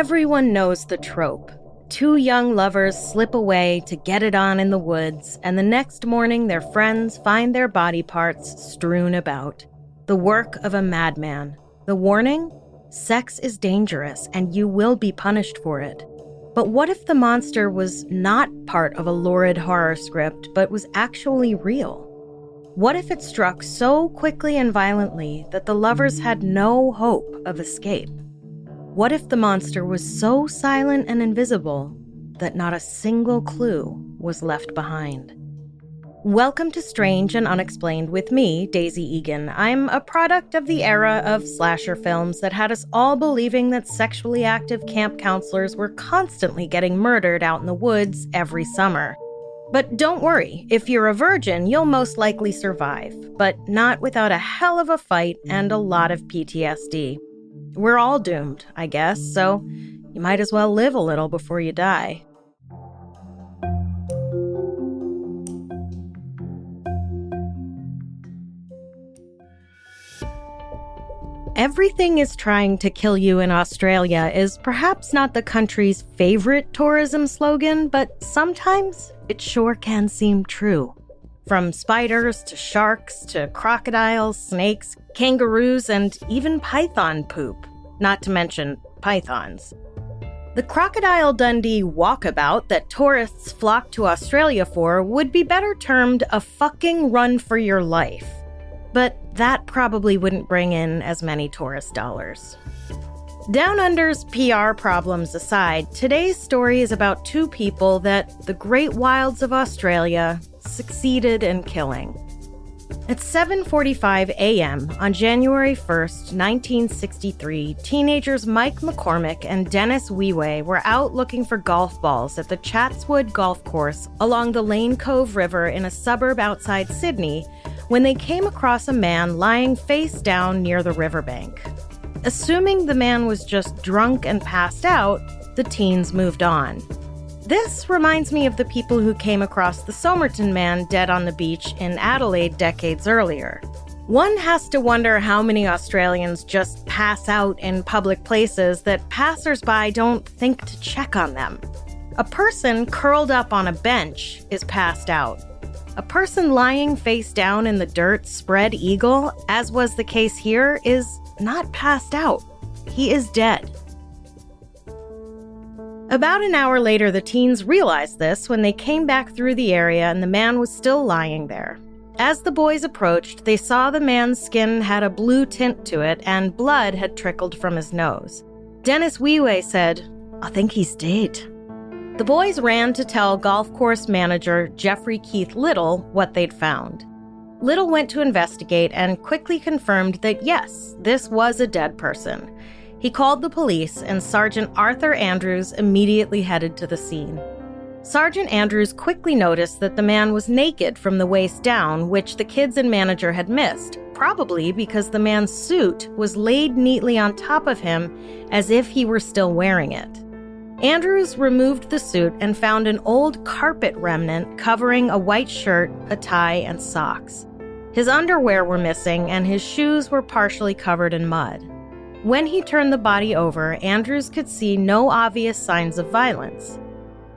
Everyone knows the trope. Two young lovers slip away to get it on in the woods, and the next morning their friends find their body parts strewn about. The work of a madman. The warning? Sex is dangerous, and you will be punished for it. But what if the monster was not part of a lurid horror script, but was actually real? What if it struck so quickly and violently that the lovers had no hope of escape? What if the monster was so silent and invisible that not a single clue was left behind? Welcome to Strange and Unexplained with me, Daisy Egan. I'm a product of the era of slasher films that had us all believing that sexually active camp counselors were constantly getting murdered out in the woods every summer. But don't worry, if you're a virgin, you'll most likely survive, but not without a hell of a fight and a lot of PTSD. We're all doomed, I guess, so you might as well live a little before you die. Everything is trying to kill you in Australia is perhaps not the country's favorite tourism slogan, but sometimes it sure can seem true. From spiders to sharks to crocodiles, snakes, kangaroos, and even python poop, not to mention pythons. The Crocodile Dundee walkabout that tourists flock to Australia for would be better termed a fucking run for your life. But that probably wouldn't bring in as many tourist dollars. Down Under's PR problems aside, today's story is about two people that the great wilds of Australia succeeded in killing. At 7:45 a.m. on January 1st, 1963, teenagers Mike McCormick and Dennis Wee were out looking for golf balls at the Chatswood Golf Course along the Lane Cove River in a suburb outside Sydney when they came across a man lying face down near the riverbank. Assuming the man was just drunk and passed out, the teens moved on. This reminds me of the people who came across the Somerton man dead on the beach in Adelaide decades earlier. One has to wonder how many Australians just pass out in public places that passers-by don't think to check on them. A person curled up on a bench is passed out. A person lying face down in the dirt spread eagle, as was the case here, is not passed out. He is dead. About an hour later, the teens realized this when they came back through the area and the man was still lying there. As the boys approached, they saw the man's skin had a blue tint to it and blood had trickled from his nose. Dennis Wee said, "I think he's dead." The boys ran to tell golf course manager Jeffrey Keith Little what they'd found. Little went to investigate and quickly confirmed that yes, this was a dead person. He called the police, and Sergeant Arthur Andrews immediately headed to the scene. Sergeant Andrews quickly noticed that the man was naked from the waist down, which the kids and manager had missed, probably because the man's suit was laid neatly on top of him as if he were still wearing it. Andrews removed the suit and found an old carpet remnant covering a white shirt, a tie, and socks. His underwear were missing, and his shoes were partially covered in mud. When he turned the body over, Andrews could see no obvious signs of violence.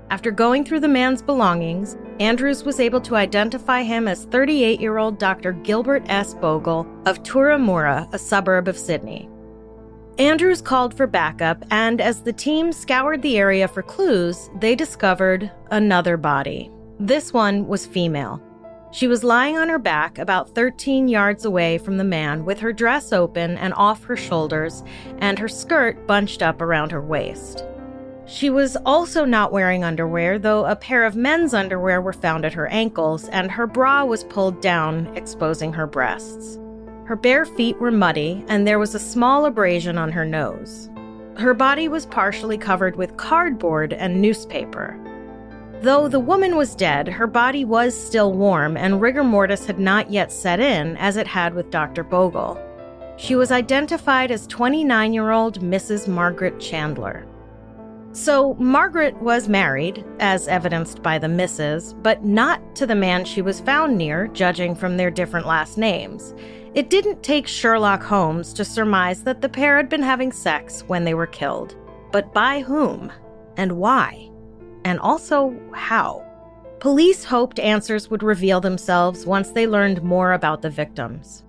After going through the man's belongings, Andrews was able to identify him as 38-year-old Dr. Gilbert S. Bogel of Turramurra, a suburb of Sydney. Andrews called for backup, and as the team scoured the area for clues, they discovered another body. This one was female. She was lying on her back about 13 yards away from the man with her dress open and off her shoulders and her skirt bunched up around her waist. She was also not wearing underwear, though a pair of men's underwear were found at her ankles and her bra was pulled down, exposing her breasts. Her bare feet were muddy and there was a small abrasion on her nose. Her body was partially covered with cardboard and newspaper. Though the woman was dead, her body was still warm and rigor mortis had not yet set in as it had with Dr. Bogle. She was identified as 29-year-old Mrs. Margaret Chandler. So Margaret was married, as evidenced by the Mrs., but not to the man she was found near, judging from their different last names. It didn't take Sherlock Holmes to surmise that the pair had been having sex when they were killed. But by whom? And why? And also, how? Police hoped answers would reveal themselves once they learned more about the victims.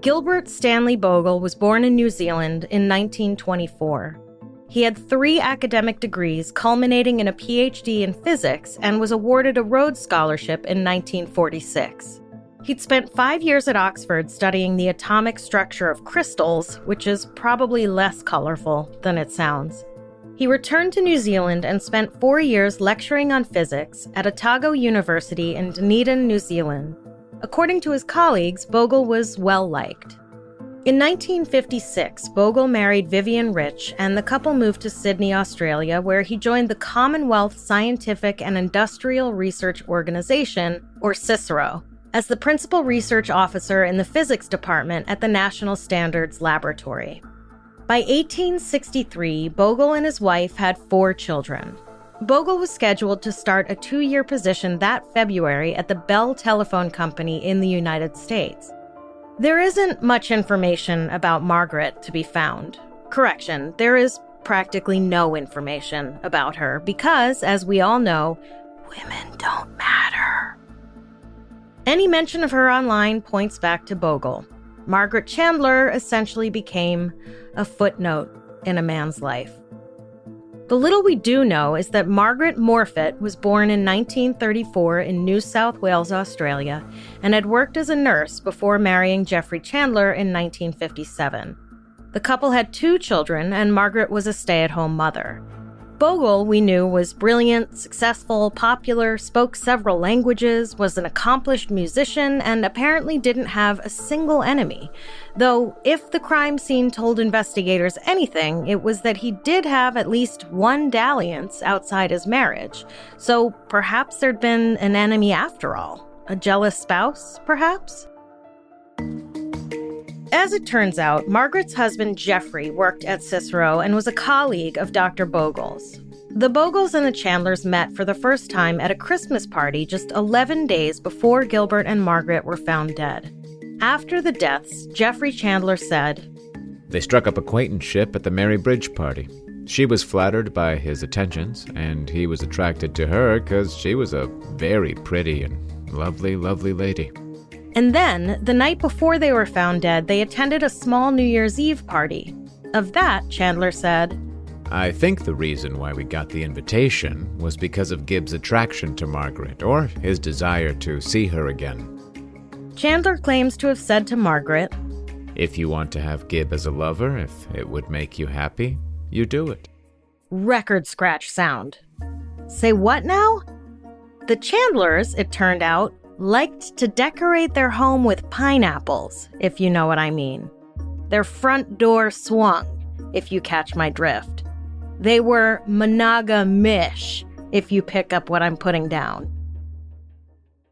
Gilbert Stanley Bogle was born in New Zealand in 1924. He had 3 academic degrees, culminating in a PhD in physics, and was awarded a Rhodes Scholarship in 1946. He'd spent 5 years at Oxford studying the atomic structure of crystals, which is probably less colorful than it sounds. He returned to New Zealand and spent 4 years lecturing on physics at Otago University in Dunedin, New Zealand. According to his colleagues, Bogle was well-liked. In 1956, Bogle married Vivian Rich, and the couple moved to Sydney, Australia, where he joined the Commonwealth Scientific and Industrial Research Organisation, or CICERO, as the principal research officer in the physics department at the National Standards Laboratory. By 1863, Bogle and his wife had 4 children. Bogle was scheduled to start a 2-year position that February at the Bell Telephone Company in the United States. There isn't much information about Margaret to be found. Correction, there is practically no information about her because, as we all know, women don't matter. Any mention of her online points back to Bogle. Margaret Chandler essentially became a footnote in a man's life. The little we do know is that Margaret Morfitt was born in 1934 in New South Wales, Australia, and had worked as a nurse before marrying Geoffrey Chandler in 1957. The couple had 2 children, and Margaret was a stay-at-home mother. Bogle, we knew, was brilliant, successful, popular, spoke several languages, was an accomplished musician, and apparently didn't have a single enemy. Though, if the crime scene told investigators anything, it was that he did have at least one dalliance outside his marriage. So perhaps there'd been an enemy after all. A jealous spouse, perhaps? As it turns out, Margaret's husband, Geoffrey, worked at Cicero and was a colleague of Dr. Bogle's. The Bogles and the Chandlers met for the first time at a Christmas party just 11 days before Gilbert and Margaret were found dead. After the deaths, Geoffrey Chandler said, "They struck up acquaintanceship at the Merry Bridge party. She was flattered by his attentions, and he was attracted to her because she was a very pretty and lovely, lovely lady." And then, the night before they were found dead, they attended a small New Year's Eve party. Of that, Chandler said, "I think the reason why we got the invitation was because of Gibbs' attraction to Margaret, or his desire to see her again." Chandler claims to have said to Margaret, "If you want to have Gibb as a lover, if it would make you happy, you do it." Record scratch sound. Say what now? The Chandlers, it turned out, liked to decorate their home with pineapples, if you know what I mean. Their front door swung, if you catch my drift. They were monogamish, if you pick up what I'm putting down.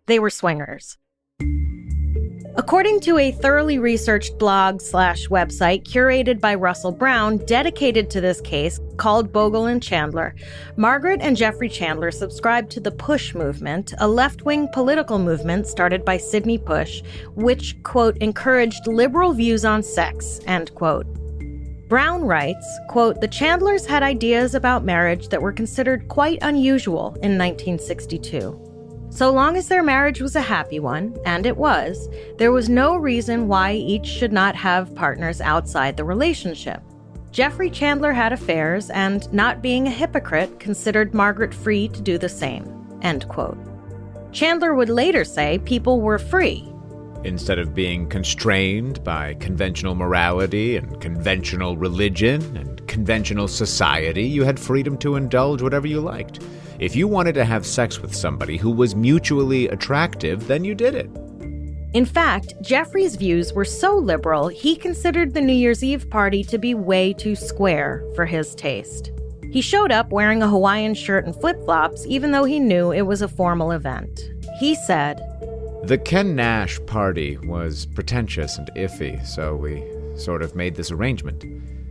They were swingers. According to a thoroughly researched blog/website curated by Russell Brown dedicated to this case called Bogle and Chandler, Margaret and Geoffrey Chandler subscribed to the Push movement, a left-wing political movement started by Sidney Push, which, quote, encouraged liberal views on sex, end quote. Brown writes, quote, "The Chandlers had ideas about marriage that were considered quite unusual in 1962. So long as their marriage was a happy one, and it was, there was no reason why each should not have partners outside the relationship. Geoffrey Chandler had affairs, and not being a hypocrite, considered Margaret free to do the same," end quote. Chandler would later say people were free. Instead of being constrained by conventional morality and conventional religion and conventional society, you had freedom to indulge whatever you liked. If you wanted to have sex with somebody who was mutually attractive, then you did it. In fact, Geoffrey's views were so liberal, he considered the New Year's Eve party to be way too square for his taste. He showed up wearing a Hawaiian shirt and flip-flops, even though he knew it was a formal event. He said, "The Ken Nash party was pretentious and iffy, so we sort of made this arrangement.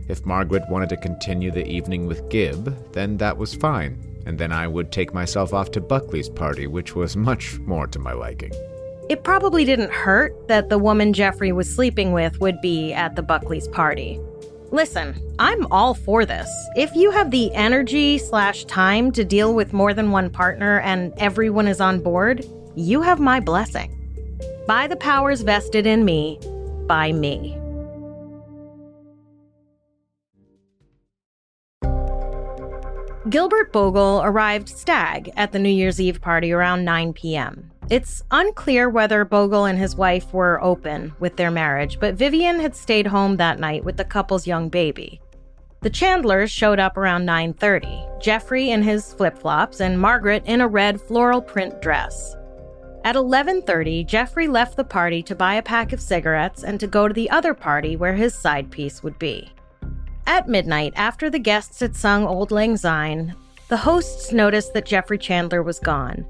If Margaret wanted to continue the evening with Gibb, then that was fine. And then I would take myself off to Buckley's party, which was much more to my liking." It probably didn't hurt that the woman Geoffrey was sleeping with would be at the Buckley's party. Listen, I'm all for this. If you have the energy/time to deal with more than one partner and everyone is on board, you have my blessing. By the powers vested in me, by me. Gilbert Bogel arrived stag at the New Year's Eve party around 9 p.m. It's unclear whether Bogle and his wife were open with their marriage, but Vivian had stayed home that night with the couple's young baby. The Chandlers showed up around 9:30, Jeffrey in his flip-flops and Margaret in a red floral print dress. At 11:30, Jeffrey left the party to buy a pack of cigarettes and to go to the other party where his side piece would be. At midnight, after the guests had sung Auld Lang Syne, the hosts noticed that Jeffrey Chandler was gone.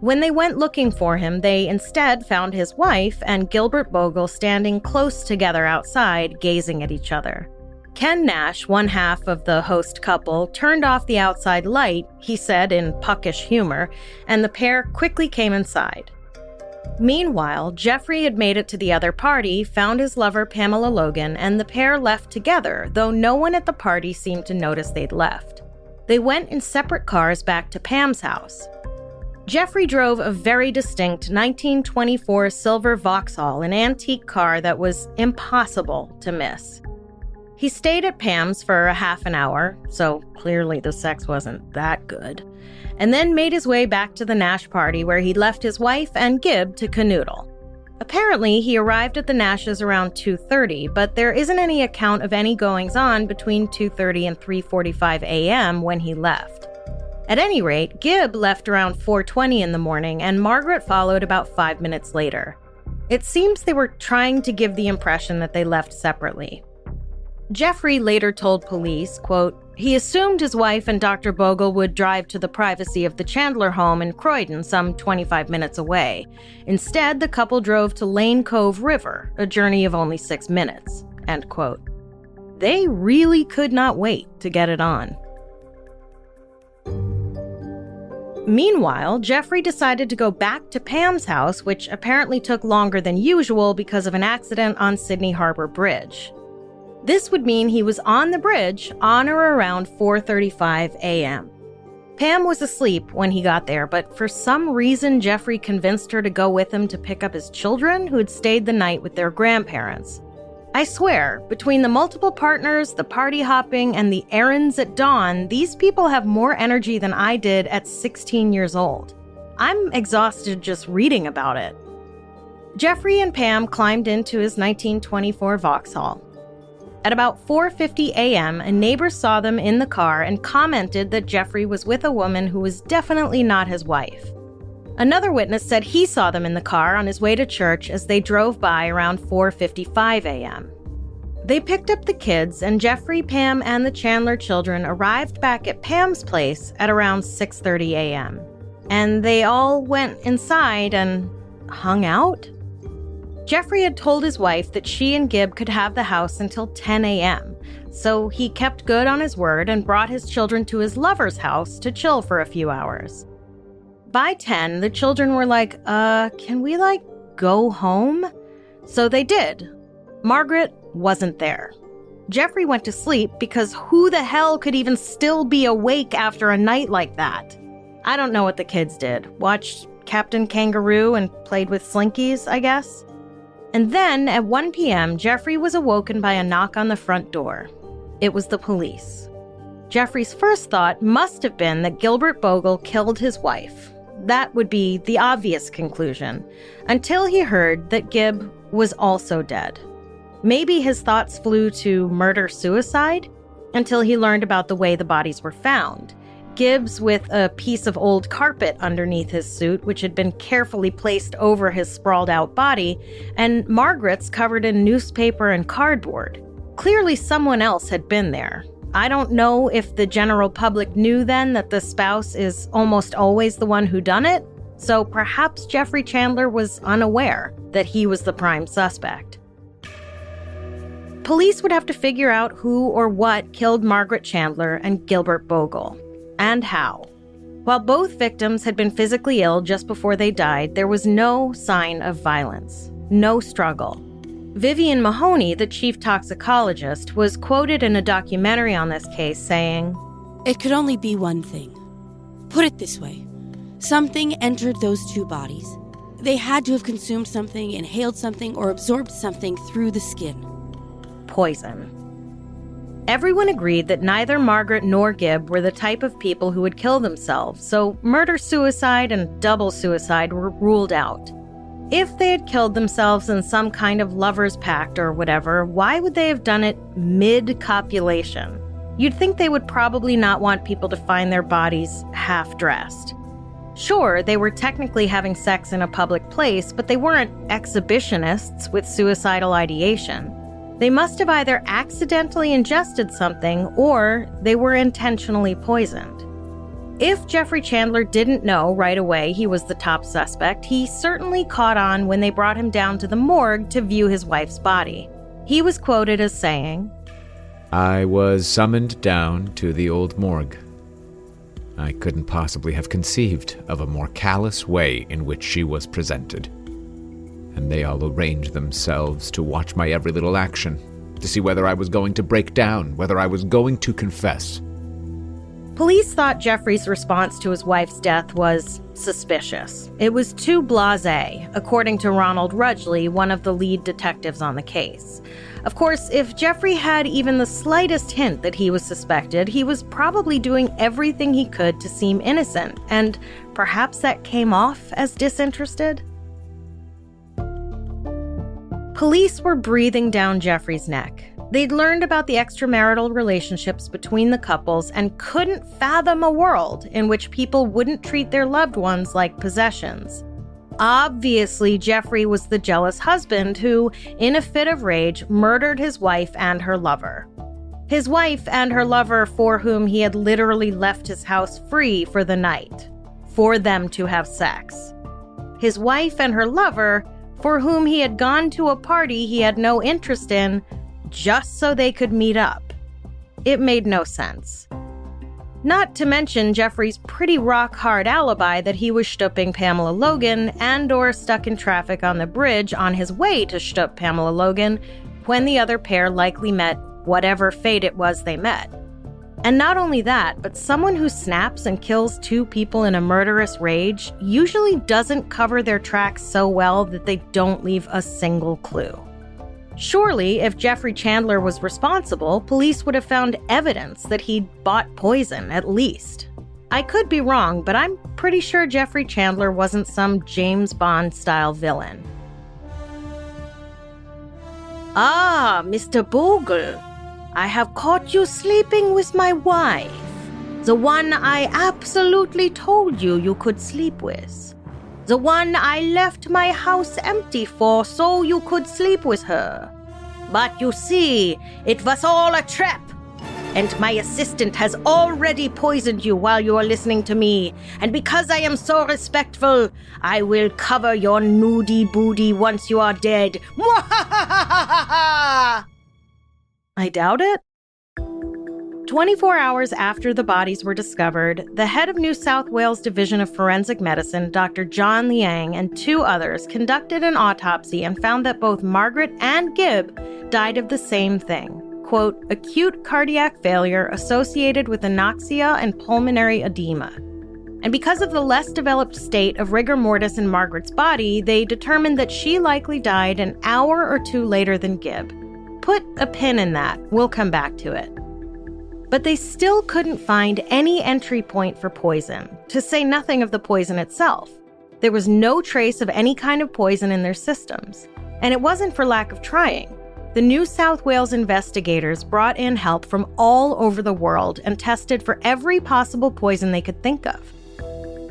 When they went looking for him, they instead found his wife and Gilbert Bogel standing close together outside, gazing at each other. Ken Nash, one half of the host couple, turned off the outside light, he said in puckish humor, and the pair quickly came inside. Meanwhile, Jeffrey had made it to the other party, found his lover Pamela Logan, and the pair left together, though no one at the party seemed to notice they'd left. They went in separate cars back to Pam's house. Jeffrey drove a very distinct 1924 silver Vauxhall, an antique car that was impossible to miss. He stayed at Pam's for a half an hour, so clearly the sex wasn't that good, and then made his way back to the Nash party where he left his wife and Gib to canoodle. Apparently, he arrived at the Nashes around 2:30, but there isn't any account of any goings-on between 2:30 and 3:45 a.m. when he left. At any rate, Gib left around 4:20 in the morning, and Margaret followed about 5 minutes later. It seems they were trying to give the impression that they left separately. Jeffrey later told police, quote, he assumed his wife and Dr. Bogle would drive to the privacy of the Chandler home in Croydon, some 25 minutes away. Instead, the couple drove to Lane Cove River, a journey of only 6 minutes, end quote. They really could not wait to get it on. Meanwhile, Jeffrey decided to go back to Pam's house, which apparently took longer than usual because of an accident on Sydney Harbor Bridge. This would mean he was on the bridge on or around 4:35 a.m. Pam was asleep when he got there, but for some reason Jeffrey convinced her to go with him to pick up his children who had stayed the night with their grandparents. I swear, between the multiple partners, the party hopping, and the errands at dawn, these people have more energy than I did at 16 years old. I'm exhausted just reading about it. Jeffrey and Pam climbed into his 1924 Vauxhall. At about 4:50 a.m., a neighbor saw them in the car and commented that Jeffrey was with a woman who was definitely not his wife. Another witness said he saw them in the car on his way to church as they drove by around 4:55 a.m. They picked up the kids, and Jeffrey, Pam, and the Chandler children arrived back at Pam's place at around 6:30 a.m. And they all went inside and hung out? Jeffrey had told his wife that she and Gib could have the house until 10 a.m., so he kept good on his word and brought his children to his lover's house to chill for a few hours. By 10, the children were like, can we, go home? So they did. Margaret wasn't there. Jeffrey went to sleep because who the hell could even still be awake after a night like that? I don't know what the kids did. Watched Captain Kangaroo and played with Slinkies, I guess? And then, at 1 p.m., Jeffrey was awoken by a knock on the front door. It was the police. Jeffrey's first thought must have been that Gilbert Bogel killed his wife. That would be the obvious conclusion, until he heard that Gib was also dead. Maybe his thoughts flew to murder-suicide, until he learned about the way the bodies were found. Gib's with a piece of old carpet underneath his suit, which had been carefully placed over his sprawled-out body, and Margaret's covered in newspaper and cardboard. Clearly someone else had been there. I don't know if the general public knew then that the spouse is almost always the one who done it, so perhaps Jeffrey Chandler was unaware that he was the prime suspect. Police would have to figure out who or what killed Margaret Chandler and Gilbert Bogel. And how. While both victims had been physically ill just before they died, there was no sign of violence, no struggle. Vivian Mahoney, the chief toxicologist, was quoted in a documentary on this case saying, "It could only be one thing. Put it this way. Something entered those two bodies. They had to have consumed something, inhaled something, or absorbed something through the skin." Poison. Everyone agreed that neither Margaret nor Gib were the type of people who would kill themselves, so murder-suicide and double suicide were ruled out. If they had killed themselves in some kind of lover's pact or whatever, why would they have done it mid-copulation? You'd think they would probably not want people to find their bodies half-dressed. Sure, they were technically having sex in a public place, but they weren't exhibitionists with suicidal ideation. They must have either accidentally ingested something or they were intentionally poisoned. If Jeffrey Chandler didn't know right away he was the top suspect, he certainly caught on when they brought him down to the morgue to view his wife's body. He was quoted as saying, "I was summoned down to the old morgue. I couldn't possibly have conceived of a more callous way in which she was presented. And they all arranged themselves to watch my every little action, to see whether I was going to break down, whether I was going to confess." Police thought Jeffrey's response to his wife's death was suspicious. It was too blasé, according to Ronald Rudgley, one of the lead detectives on the case. Of course, if Jeffrey had even the slightest hint that he was suspected, he was probably doing everything he could to seem innocent, and perhaps that came off as disinterested? Police were breathing down Jeffrey's neck. They'd learned about the extramarital relationships between the couples and couldn't fathom a world in which people wouldn't treat their loved ones like possessions. Obviously, Jeffrey was the jealous husband who, in a fit of rage, murdered his wife and her lover. His wife and her lover for whom he had literally left his house free for the night, for them to have sex. His wife and her lover for whom he had gone to a party he had no interest in, just so they could meet up. It made no sense. Not to mention Jeffrey's pretty rock-hard alibi that he was stooping Pamela Logan and/or stuck in traffic on the bridge on his way to stoop Pamela Logan when the other pair likely met whatever fate it was they met. And not only that, but someone who snaps and kills two people in a murderous rage usually doesn't cover their tracks so well that they don't leave a single clue. Surely, if Jeffrey Chandler was responsible, police would have found evidence that he'd bought poison, at least. I could be wrong, but I'm pretty sure Jeffrey Chandler wasn't some James Bond-style villain. "Ah, Mr. Bogle, I have caught you sleeping with my wife, the one I absolutely told you could sleep with. The one I left my house empty for so you could sleep with her. But you see, it was all a trap. And my assistant has already poisoned you while you are listening to me. And because I am so respectful, I will cover your nudie booty once you are dead. Mwahahaha! I doubt it. 24 hours after the bodies were discovered, the head of New South Wales Division of Forensic Medicine, Dr. John Liang, and two others conducted an autopsy and found that both Margaret and Gib died of the same thing. Quote, acute cardiac failure associated with anoxia and pulmonary edema. And because of the less developed state of rigor mortis in Margaret's body, they determined that she likely died an hour or two later than Gib. Put a pin in that. We'll come back to it. But they still couldn't find any entry point for poison, to say nothing of the poison itself. There was no trace of any kind of poison in their systems. And it wasn't for lack of trying. The New South Wales investigators brought in help from all over the world and tested for every possible poison they could think of.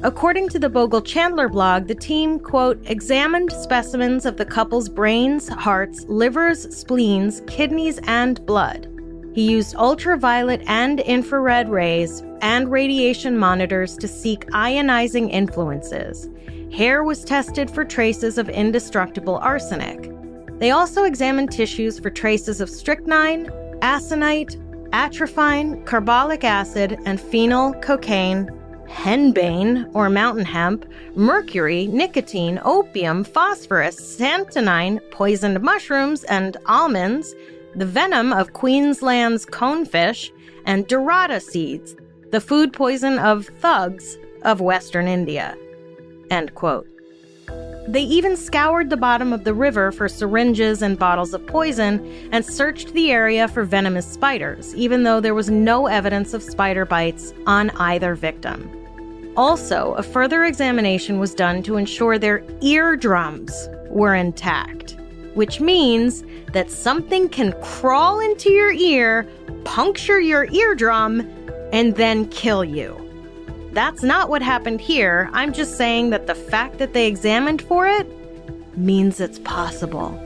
According to the Bogle-Chandler blog, the team, quote, examined specimens of the couple's brains, hearts, livers, spleens, kidneys, and blood. He used ultraviolet and infrared rays and radiation monitors to seek ionizing influences. Hair was tested for traces of indestructible arsenic. They also examined tissues for traces of strychnine, aconite, atropine, carbolic acid, and phenyl, cocaine, henbane, or mountain hemp, mercury, nicotine, opium, phosphorus, santonine, poisoned mushrooms and almonds, the venom of Queensland's conefish, and dorada seeds, the food poison of thugs of Western India." End quote. They even scoured the bottom of the river for syringes and bottles of poison and searched the area for venomous spiders, even though there was no evidence of spider bites on either victim. Also, a further examination was done to ensure their eardrums were intact, which means that something can crawl into your ear, puncture your eardrum, and then kill you. That's not what happened here. I'm just saying that the fact that they examined for it means it's possible.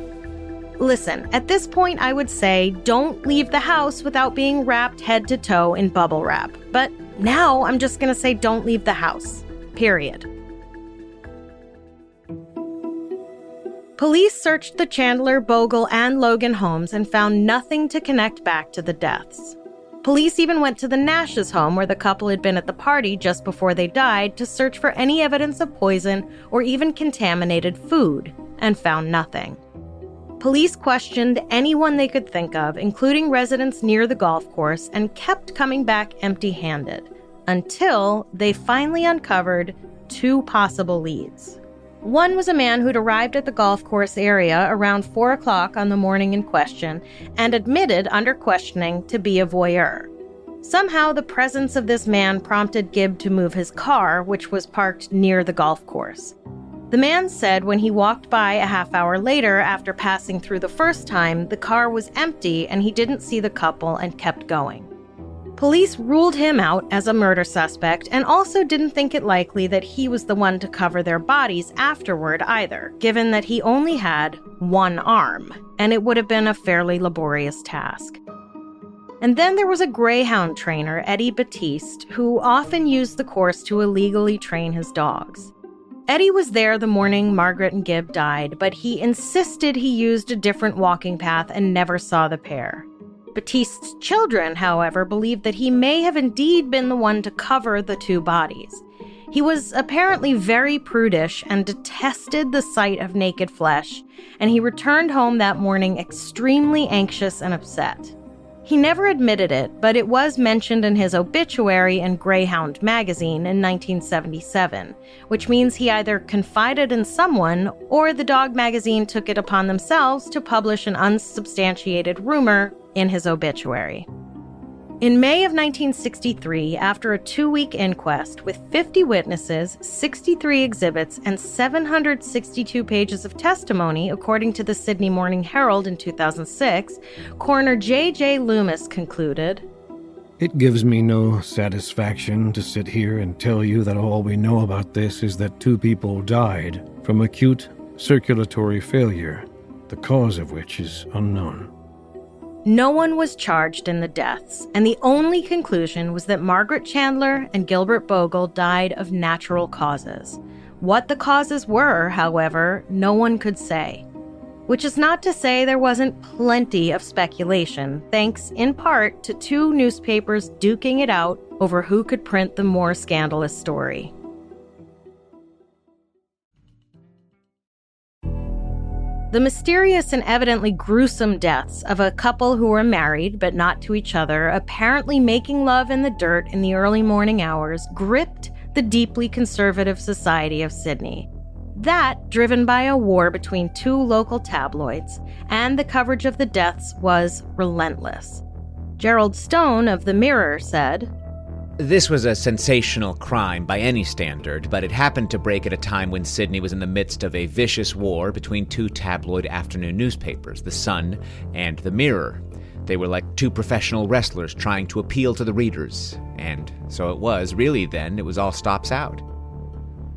Listen, at this point I would say don't leave the house without being wrapped head to toe in bubble wrap. But now I'm just gonna say don't leave the house. Period. Police searched the Chandler, Bogle, and Logan homes and found nothing to connect back to the deaths. Police even went to the Nash's home where the couple had been at the party just before they died to search for any evidence of poison or even contaminated food, and found nothing. Police questioned anyone they could think of, including residents near the golf course, and kept coming back empty-handed, until they finally uncovered 2 possible leads. One was a man who'd arrived at the golf course area around 4 o'clock on the morning in question and admitted under questioning to be a voyeur. Somehow, the presence of this man prompted Gibb to move his car, which was parked near the golf course. The man said when he walked by a half hour later after passing through the first time, the car was empty and he didn't see the couple and kept going. Police ruled him out as a murder suspect and also didn't think it likely that he was the one to cover their bodies afterward either, given that he only had 1 arm, and it would have been a fairly laborious task. And then there was a greyhound trainer, Eddie Batiste, who often used the course to illegally train his dogs. Eddie was there the morning Margaret and Gibb died, but he insisted he used a different walking path and never saw the pair. Batiste's children, however, believed that he may have indeed been the one to cover the 2 bodies. He was apparently very prudish and detested the sight of naked flesh, and he returned home that morning extremely anxious and upset. He never admitted it, but it was mentioned in his obituary in Greyhound magazine in 1977, which means he either confided in someone or the dog magazine took it upon themselves to publish an unsubstantiated rumor in his obituary. In May of 1963, after a 2-week inquest with 50 witnesses, 63 exhibits, and 762 pages of testimony, according to the Sydney Morning Herald in 2006, Coroner J.J. Loomis concluded, "It gives me no satisfaction to sit here and tell you that all we know about this is that 2 people died from acute circulatory failure, the cause of which is unknown." No one was charged in the deaths, and the only conclusion was that Margaret Chandler and Gilbert Bogel died of natural causes. What the causes were, however, no one could say. Which is not to say there wasn't plenty of speculation, thanks in part to 2 newspapers duking it out over who could print the more scandalous story. The mysterious and evidently gruesome deaths of a couple who were married but not to each other, apparently making love in the dirt in the early morning hours, gripped the deeply conservative society of Sydney. That, driven by a war between 2 local tabloids, and the coverage of the deaths was relentless. Gerald Stone of The Mirror said, "This was a sensational crime by any standard, but it happened to break at a time when Sydney was in the midst of a vicious war between 2 tabloid afternoon newspapers, The Sun and The Mirror. They were like 2 professional wrestlers trying to appeal to the readers. And so it was, really then, it was all stops out."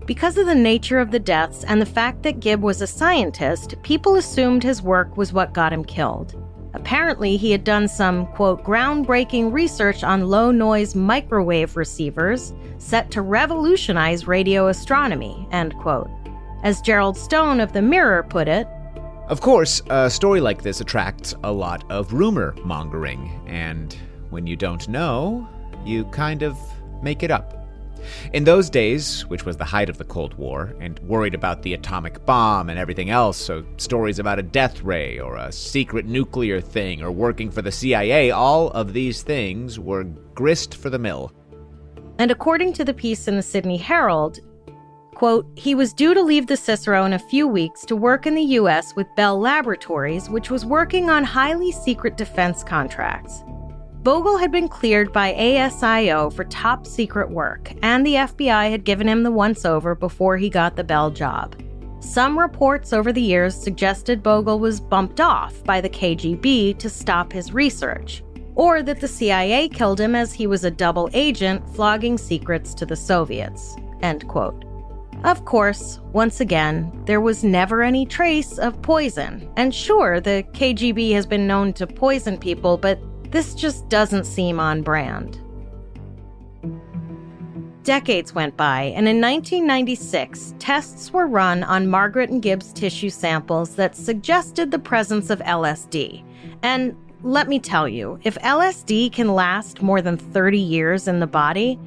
Because of the nature of the deaths and the fact that Gibb was a scientist, people assumed his work was what got him killed. Apparently, he had done some, quote, groundbreaking research on low-noise microwave receivers set to revolutionize radio astronomy, end quote. As Gerald Stone of The Mirror put it, "Of course, a story like this attracts a lot of rumor mongering, and when you don't know, you kind of make it up. In those days, which was the height of the Cold War, and worried about the atomic bomb and everything else, so stories about a death ray or a secret nuclear thing or working for the CIA, all of these things were grist for the mill. And according to the piece in the Sydney Herald, quote, he was due to leave the Cicero in a few weeks to work in the U.S. with Bell Laboratories, which was working on highly secret defense contracts. Bogle had been cleared by ASIO for top secret work, and the FBI had given him the once-over before he got the Bell job. Some reports over the years suggested Bogle was bumped off by the KGB to stop his research, or that the CIA killed him as he was a double agent flogging secrets to the Soviets, end quote. Of course, once again, there was never any trace of poison. And sure, the KGB has been known to poison people, but this just doesn't seem on brand. Decades went by, and in 1996, tests were run on Margaret and Gibb's tissue samples that suggested the presence of LSD. And let me tell you, if LSD can last more than 30 years in the body,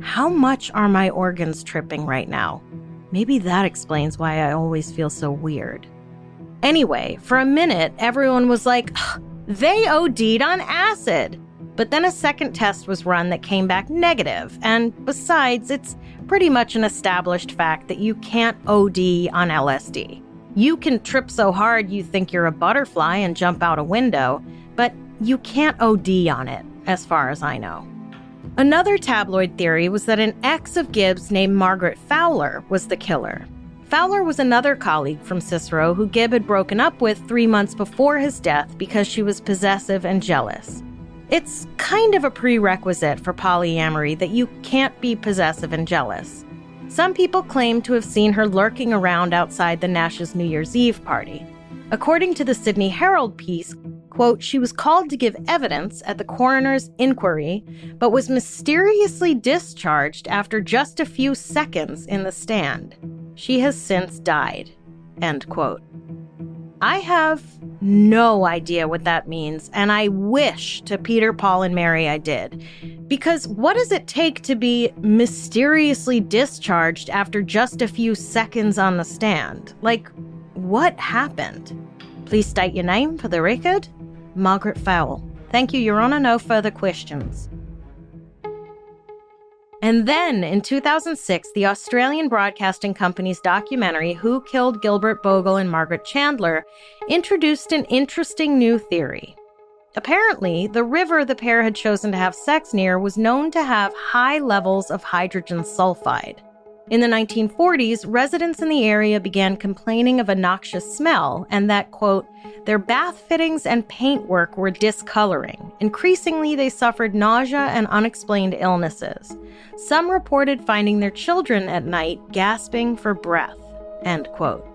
how much are my organs tripping right now? Maybe that explains why I always feel so weird. Anyway, for a minute, everyone was like, they OD'd on acid. But then a second test was run that came back negative, and besides, it's pretty much an established fact that you can't OD on LSD. You can trip so hard you think you're a butterfly and jump out a window, but you can't OD on it, as far as I know. Another tabloid theory was that an ex of Gibbs named Margaret Fowler was the killer. Fowler was another colleague from Cicero who Gibb had broken up with 3 months before his death because she was possessive and jealous. It's kind of a prerequisite for polyamory that you can't be possessive and jealous. Some people claim to have seen her lurking around outside the Nash's New Year's Eve party. According to the Sydney Herald piece, quote, she was called to give evidence at the coroner's inquiry, but was mysteriously discharged after just a few seconds in the stand. She has since died, end quote. I have no idea what that means, and I wish to Peter, Paul, and Mary I did. Because what does it take to be mysteriously discharged after just a few seconds on the stand? Like, what happened? Please state your name for the record. Margaret Fowle. Thank you, Your Honor. No further questions. And then, in 2006, the Australian Broadcasting Company's documentary, Who Killed Gilbert Bogel and Margaret Chandler, introduced an interesting new theory. Apparently, the river the pair had chosen to have sex near was known to have high levels of hydrogen sulfide. In the 1940s, residents in the area began complaining of a noxious smell and that, quote, their bath fittings and paintwork were discoloring. Increasingly, they suffered nausea and unexplained illnesses. Some reported finding their children at night gasping for breath, end quote.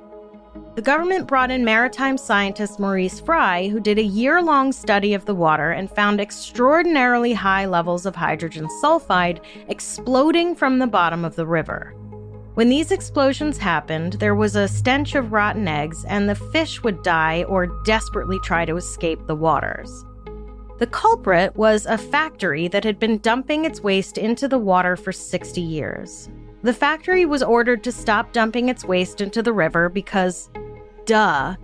The government brought in maritime scientist Maurice Fry, who did a year-long study of the water and found extraordinarily high levels of hydrogen sulfide exploding from the bottom of the river. When these explosions happened, there was a stench of rotten eggs, and the fish would die or desperately try to escape the waters. The culprit was a factory that had been dumping its waste into the water for 60 years. The factory was ordered to stop dumping its waste into the river because, duh.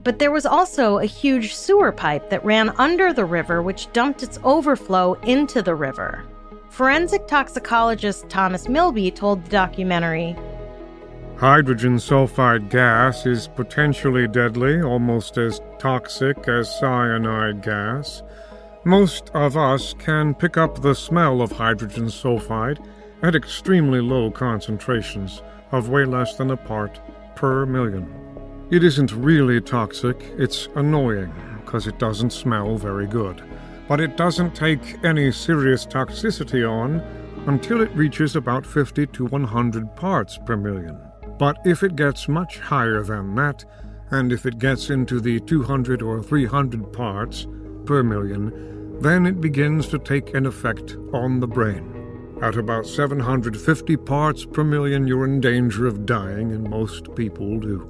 But there was also a huge sewer pipe that ran under the river which dumped its overflow into the river. Forensic toxicologist Thomas Milby told the documentary, hydrogen sulfide gas is potentially deadly, almost as toxic as cyanide gas. Most of us can pick up the smell of hydrogen sulfide at extremely low concentrations of way less than a part per million. It isn't really toxic, it's annoying because it doesn't smell very good. But it doesn't take any serious toxicity on until it reaches about 50 to 100 parts per million. But if it gets much higher than that, and if it gets into the 200 or 300 parts per million, then it begins to take an effect on the brain. At about 750 parts per million, you're in danger of dying, and most people do.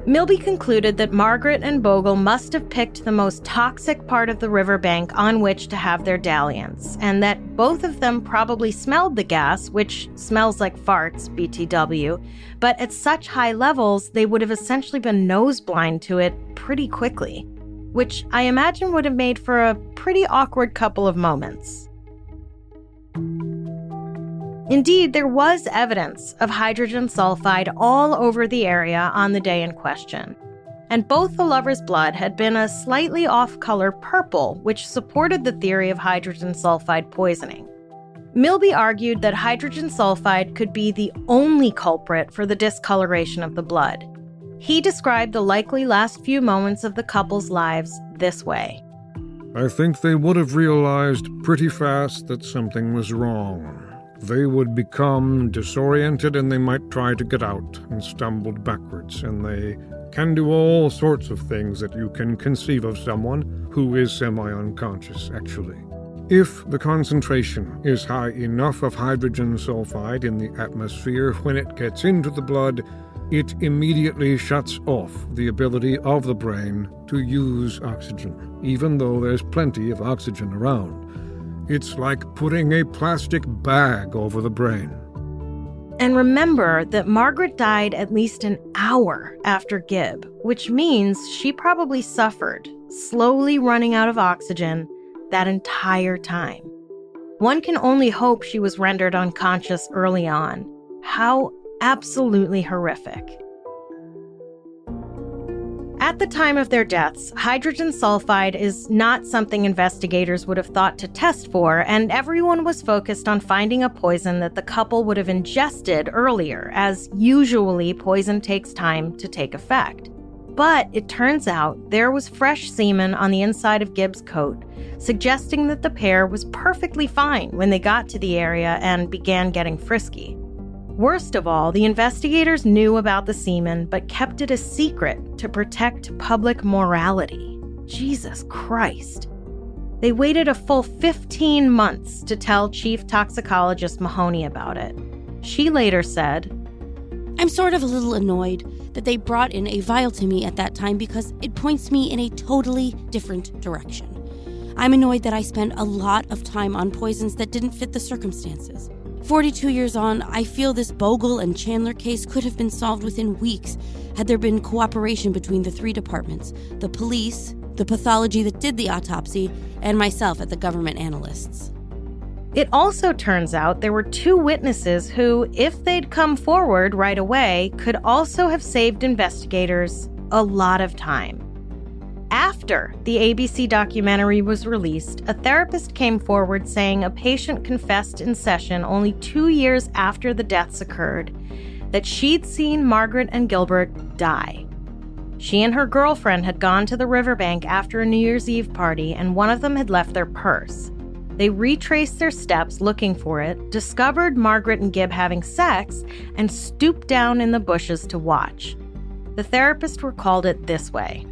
Milby concluded that Margaret and Bogle must have picked the most toxic part of the riverbank on which to have their dalliance, and that both of them probably smelled the gas, which smells like farts, BTW, but at such high levels, they would have essentially been nose-blind to it pretty quickly, which I imagine would have made for a pretty awkward couple of moments. Indeed, there was evidence of hydrogen sulfide all over the area on the day in question, and both the lovers' blood had been a slightly off-color purple, which supported the theory of hydrogen sulfide poisoning. Milby argued that hydrogen sulfide could be the only culprit for the discoloration of the blood. He described the likely last few moments of the couple's lives this way. I think they would have realized pretty fast that something was wrong. They would become disoriented and they might try to get out and stumbled backwards, and they can do all sorts of things that you can conceive of someone who is semi-unconscious, actually. If the concentration is high enough of hydrogen sulfide in the atmosphere, when it gets into the blood, it immediately shuts off the ability of the brain to use oxygen, even though there's plenty of oxygen around. It's like putting a plastic bag over the brain. And remember that Margaret died at least an hour after Gib, which means she probably suffered, slowly running out of oxygen that entire time. One can only hope she was rendered unconscious early on. How absolutely horrific. At the time of their deaths, hydrogen sulfide is not something investigators would have thought to test for, and everyone was focused on finding a poison that the couple would have ingested earlier, as usually poison takes time to take effect. But it turns out there was fresh semen on the inside of Gib's coat, suggesting that the pair was perfectly fine when they got to the area and began getting frisky. Worst of all, the investigators knew about the semen, but kept it a secret to protect public morality. Jesus Christ. They waited a full 15 months to tell Chief Toxicologist Mahoney about it. She later said, I'm sort of a little annoyed that they brought in a vial to me at that time because it points me in a totally different direction. I'm annoyed that I spent a lot of time on poisons that didn't fit the circumstances. 42 years on, I feel this Bogle and Chandler case could have been solved within weeks had there been cooperation between the three departments, the police, the pathology that did the autopsy, and myself at the government analysts. It also turns out there were two witnesses who, if they'd come forward right away, could also have saved investigators a lot of time. After the ABC documentary was released, a therapist came forward saying a patient confessed in session only 2 years after the deaths occurred that she'd seen Margaret and Gilbert die. She and her girlfriend had gone to the riverbank after a New Year's Eve party, and one of them had left their purse. They retraced their steps looking for it, discovered Margaret and Gib having sex, and stooped down in the bushes to watch. The therapist recalled it this way.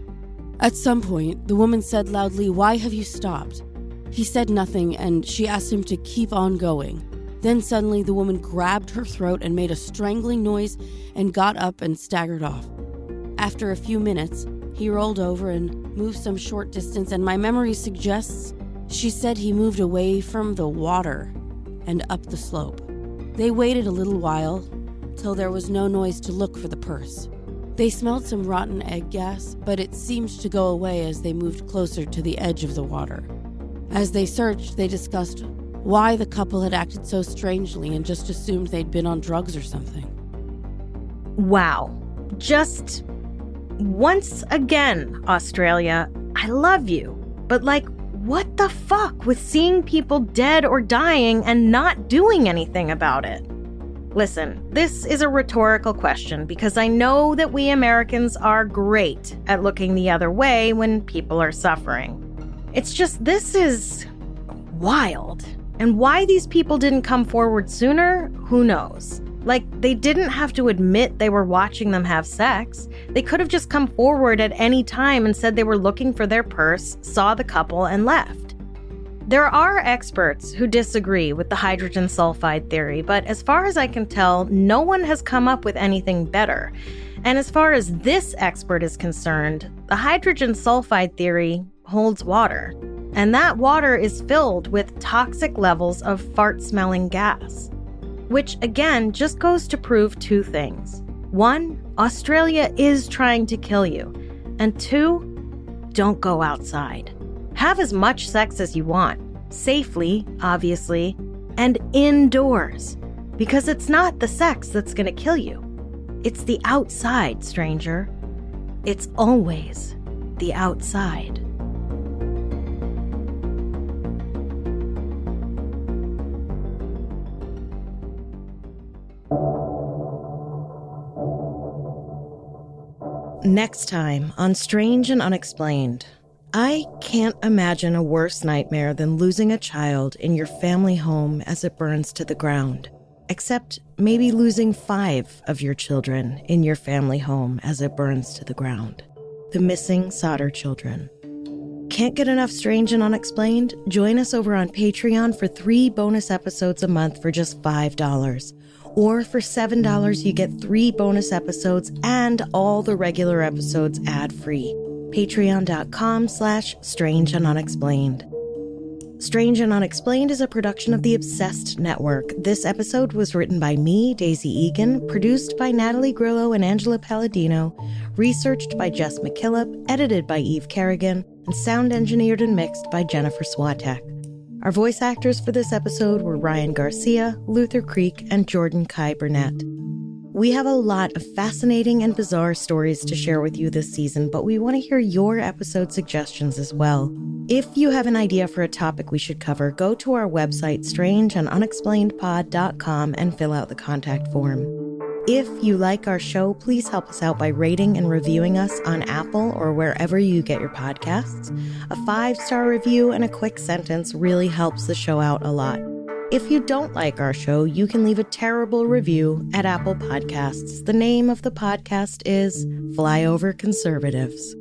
At some point, the woman said loudly, "Why have you stopped?" He said nothing, and she asked him to keep on going. Then suddenly the woman grabbed her throat and made a strangling noise and got up and staggered off. After a few minutes, he rolled over and moved some short distance, and my memory suggests she said he moved away from the water and up the slope. They waited a little while till there was no noise to look for the purse. They smelled some rotten egg gas, but it seemed to go away as they moved closer to the edge of the water. As they searched, they discussed why the couple had acted so strangely and just assumed they'd been on drugs or something. Wow. Just once again, Australia, I love you. But what the fuck with seeing people dead or dying and not doing anything about it? Listen, this is a rhetorical question because I know that we Americans are great at looking the other way when people are suffering. It's just, this is wild. And why these people didn't come forward sooner, who knows? They didn't have to admit they were watching them have sex. They could have just come forward at any time and said they were looking for their purse, saw the couple, and left. There are experts who disagree with the hydrogen sulfide theory, but as far as I can tell, no one has come up with anything better. And as far as this expert is concerned, the hydrogen sulfide theory holds water. And that water is filled with toxic levels of fart-smelling gas. Which, again, just goes to prove two things. One, Australia is trying to kill you. And two, don't go outside. Have as much sex as you want. Safely, obviously, and indoors. Because it's not the sex that's going to kill you. It's the outside, stranger. It's always the outside. Next time on Strange and Unexplained, I can't imagine a worse nightmare than losing a child in your family home as it burns to the ground. Except maybe losing 5 of your children in your family home as it burns to the ground. The missing solder children. Can't get enough Strange and Unexplained? Join us over on Patreon for 3 bonus episodes a month for just $5. Or for $7, you get 3 bonus episodes and all the regular episodes ad-free. Patreon.com/Strange and Unexplained. Strange and Unexplained is a production of the Obsessed Network. This episode was written by me, Daisy Egan, produced by Natalie Grillo and Angela Palladino, researched by Jess McKillop, edited by Eve Kerrigan, and sound engineered and mixed by Jennifer Swatek. Our voice actors for this episode were Ryan Garcia, Luther Creek, and Jordan Kai Burnett. We have a lot of fascinating and bizarre stories to share with you this season, but we want to hear your episode suggestions as well. If you have an idea for a topic we should cover, go to our website, strangeandunexplainedpod.com, and fill out the contact form. If you like our show, please help us out by rating and reviewing us on Apple or wherever you get your podcasts. A 5-star review and a quick sentence really helps the show out a lot. If you don't like our show, you can leave a terrible review at Apple Podcasts. The name of the podcast is Flyover Conservatives.